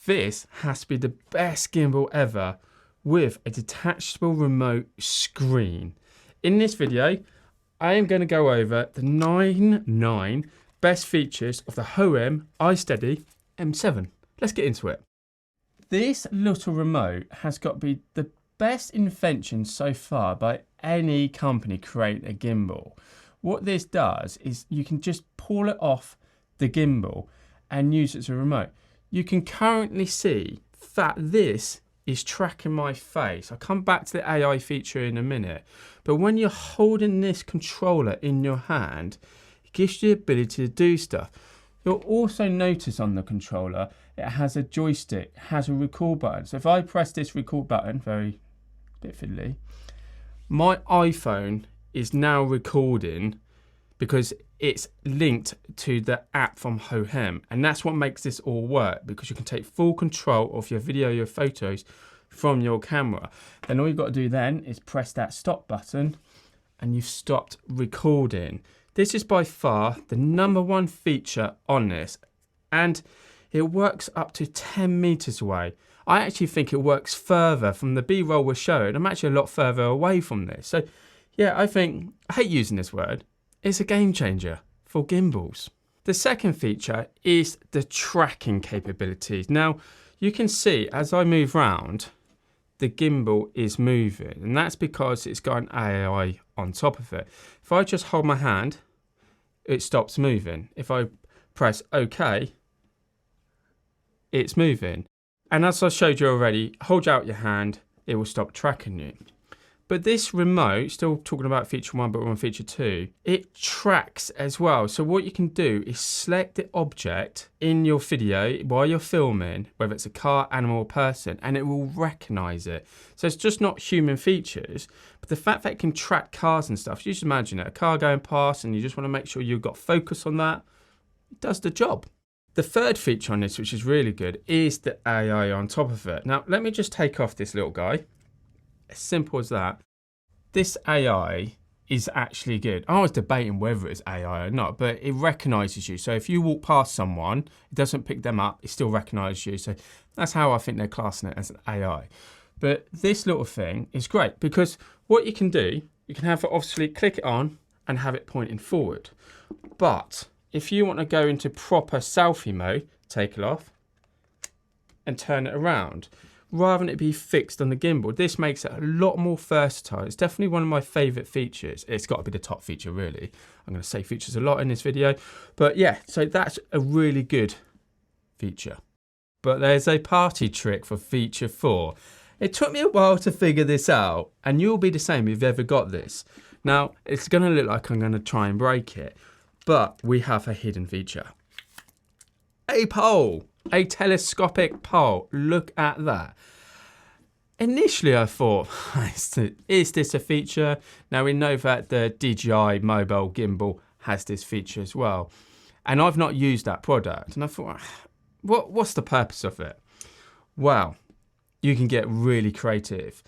This has to be the best gimbal ever with a detachable remote screen. In this video, I am going to go over the 9 best features of the Hohem iSteady M7. Let's get into it. This little remote has got to be the best invention so far by any company creating a gimbal. What this does is you can just pull it off the gimbal and use it as a remote. You can currently see that this is tracking my face. I'll come back to the AI feature in a minute. But when you're holding this controller in your hand, it gives you the ability to do stuff. You'll also notice on the controller, it has a joystick, has a record button. So if I press this record button, very bit fiddly, my iPhone is now recording because it's linked to the app from Hohem. And that's what makes this all work, because you can take full control of your video, your photos from your camera. Then all you've got to do then is press that stop button and you've stopped recording. This is by far the #1 feature on this, and it works up to 10 meters away. I actually think it works further. From the B-roll we're showing, I'm actually a lot further away from this. So yeah, I hate using this word, it's a game changer for gimbals. The second feature is the tracking capabilities. Now, you can see as I move around, the gimbal is moving, and that's because it's got an AI on top of it. If I just hold my hand, it stops moving. If I press OK, it's moving. And as I showed you already, hold out your hand, it will stop tracking you. But this remote, still talking about feature 1, but we're on feature 2, it tracks as well. So what you can do is select the object in your video while you're filming, whether it's a car, animal, or person, and it will recognize it. So it's just not human features, but the fact that it can track cars and stuff, you just imagine it, a car going past and you just want to make sure you've got focus on that, it does the job. The third feature on this, which is really good, is the AI on top of it. Now, let me just take off this little guy. As simple as that. This AI is actually good. I was debating whether it's AI or not, but it recognizes you. So if you walk past someone, it doesn't pick them up, it still recognizes you. So that's how I think they're classing it, as an AI. But this little thing is great because what you can do, you can have it obviously click it on and have it pointing forward. But if you want to go into proper selfie mode, take it off and turn it around, rather than it be fixed on the gimbal. This makes it a lot more versatile. It's definitely one of my favorite features. It's got to be the top feature, really. I'm going to say features a lot in this video, but yeah, so that's a really good feature. But there's a party trick for feature 4. It took me a while to figure this out, and you'll be the same if you've ever got this. Now, it's going to look like I'm going to try and break it, but we have a hidden feature. A pole. A telescopic pole. Look at that. Initially I thought, is this a feature? Now we know that the DJI mobile gimbal has this feature as well. And I've not used that product. And I thought, what's the purpose of it? Well, you can get really creative.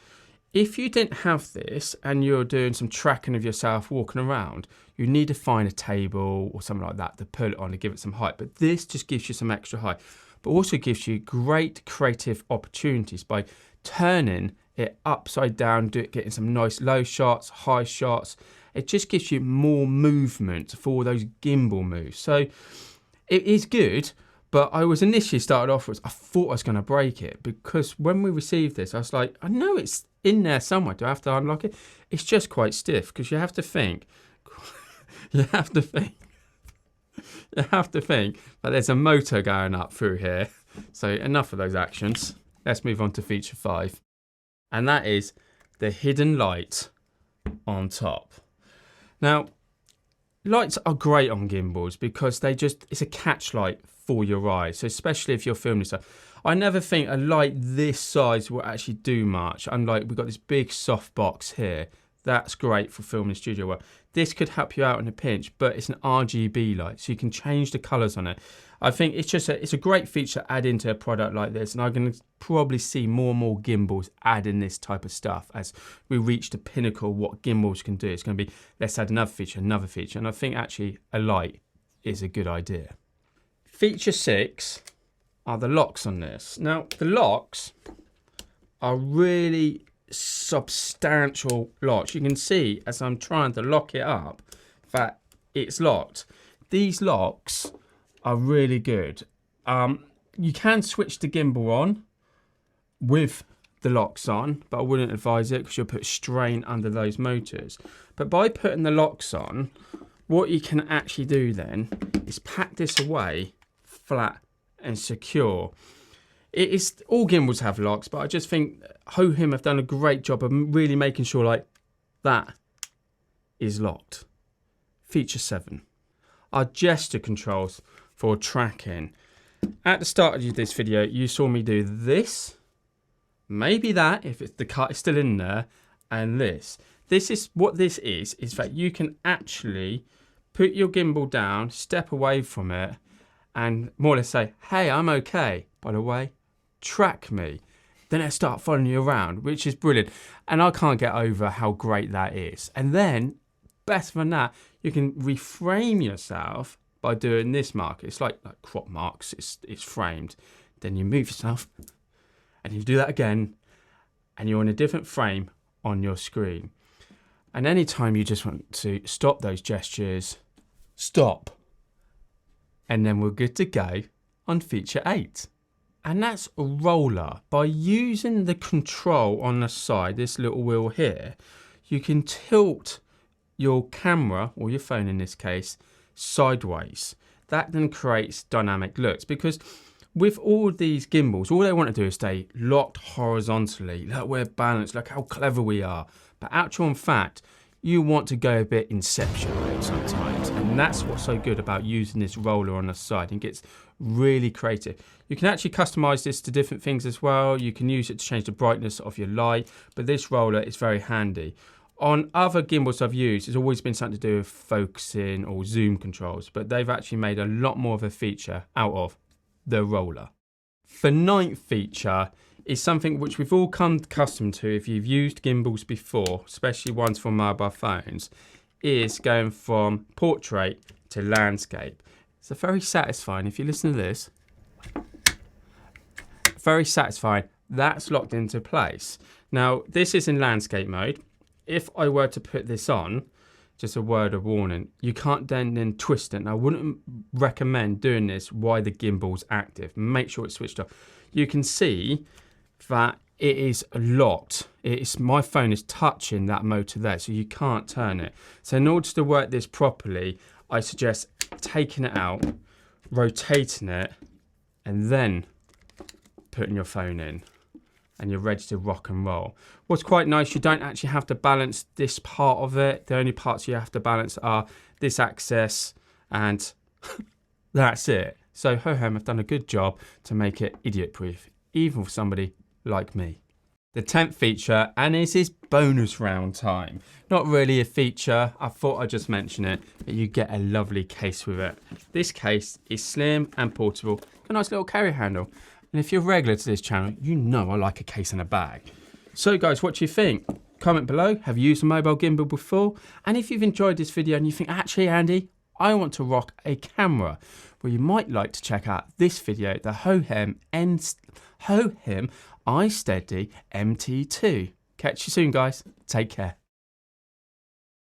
If you didn't have this and you're doing some tracking of yourself walking around, you need to find a table or something like that to put it on and give it some height. But this just gives you some extra height, but also gives you great creative opportunities by turning it upside down, getting some nice low shots, high shots. It just gives you more movement for those gimbal moves. So it is good, but I was initially started off with, I thought I was going to break it, because when we received this, I was like, I know it's in there somewhere. Do I have to unlock it? It's just quite stiff, because you have to think, you have to think that there's a motor going up through here. So enough of those actions. Let's move on to feature 5. And that is the hidden light on top. Now, lights are great on gimbals because it's a catch light for your eyes. So especially if you're filming stuff. I never think a light this size will actually do much. Unlike we've got this big soft box here. That's great for filming studio work. This could help you out in a pinch, but it's an RGB light, so you can change the colors on it. I think it's a great feature to add into a product like this, and I'm going to probably see more and more gimbals adding this type of stuff as we reach the pinnacle of what gimbals can do. It's going to be, let's add another feature, and I think actually a light is a good idea. Feature 6, are the locks on this. Now, the locks are really substantial locks. You can see as I'm trying to lock it up that it's locked. These locks are really good. You can switch the gimbal on with the locks on, but I wouldn't advise it because you'll put strain under those motors. But by putting the locks on, what you can actually do then is pack this away flat and secure. It is, all gimbals have locks, but I just think Hohem have done a great job of really making sure like that is locked. Feature 7 are gesture controls for tracking. At the start of this video, you saw me do this. Maybe that, if it's the cut is still in there, and this. This is what this is that you can actually put your gimbal down, step away from it, and more or less say, hey, I'm okay. By the way, track me. Then it'll start following you around, which is brilliant. And I can't get over how great that is. And then, better than that, you can reframe yourself by doing this mark. It's like crop marks, it's framed. Then you move yourself, and you do that again, and you're in a different frame on your screen. And anytime you just want to stop those gestures, stop. And then we're good to go on feature 8. And that's a roller. By using the control on the side, this little wheel here, you can tilt your camera, or your phone in this case, sideways. That then creates dynamic looks, because with all these gimbals, all they want to do is stay locked horizontally. Look, we're balanced, look how clever we are. But actual in fact, you want to go a bit Inception mode sometimes. And that's what's so good about using this roller on the side. It gets really creative. You can actually customize this to different things as well. You can use it to change the brightness of your light, but this roller is very handy. On other gimbals I've used, it's always been something to do with focusing or zoom controls, but they've actually made a lot more of a feature out of the roller. The 9th feature is something which we've all come accustomed to if you've used gimbals before, especially ones for mobile phones, is going from portrait to landscape. It's very satisfying. If you listen to this, very satisfying. That's locked into place. Now, this is in landscape mode. If I were to put this on, just a word of warning, you can't then twist it. And I wouldn't recommend doing this while the gimbal's active. Make sure it's switched off. You can see that it is locked. My phone is touching that motor there, so you can't turn it. So in order to work this properly, I suggest taking it out, rotating it, and then putting your phone in, and you're ready to rock and roll. What's quite nice, you don't actually have to balance this part of it. The only parts you have to balance are this axis, and that's it. So Hohem have done a good job to make it idiot-proof, even for somebody like me. The 10th feature, and this is bonus round time. Not really a feature, I thought I'd just mention it, but you get a lovely case with it. This case is slim and portable, got a nice little carry handle. And if you're regular to this channel, you know I like a case and a bag. So guys, what do you think? Comment below, have you used a mobile gimbal before? And if you've enjoyed this video and you think, actually Andy, I want to rock a camera, well, you might like to check out this video, the Hohem iSteady MT2. Catch you soon, guys. Take care.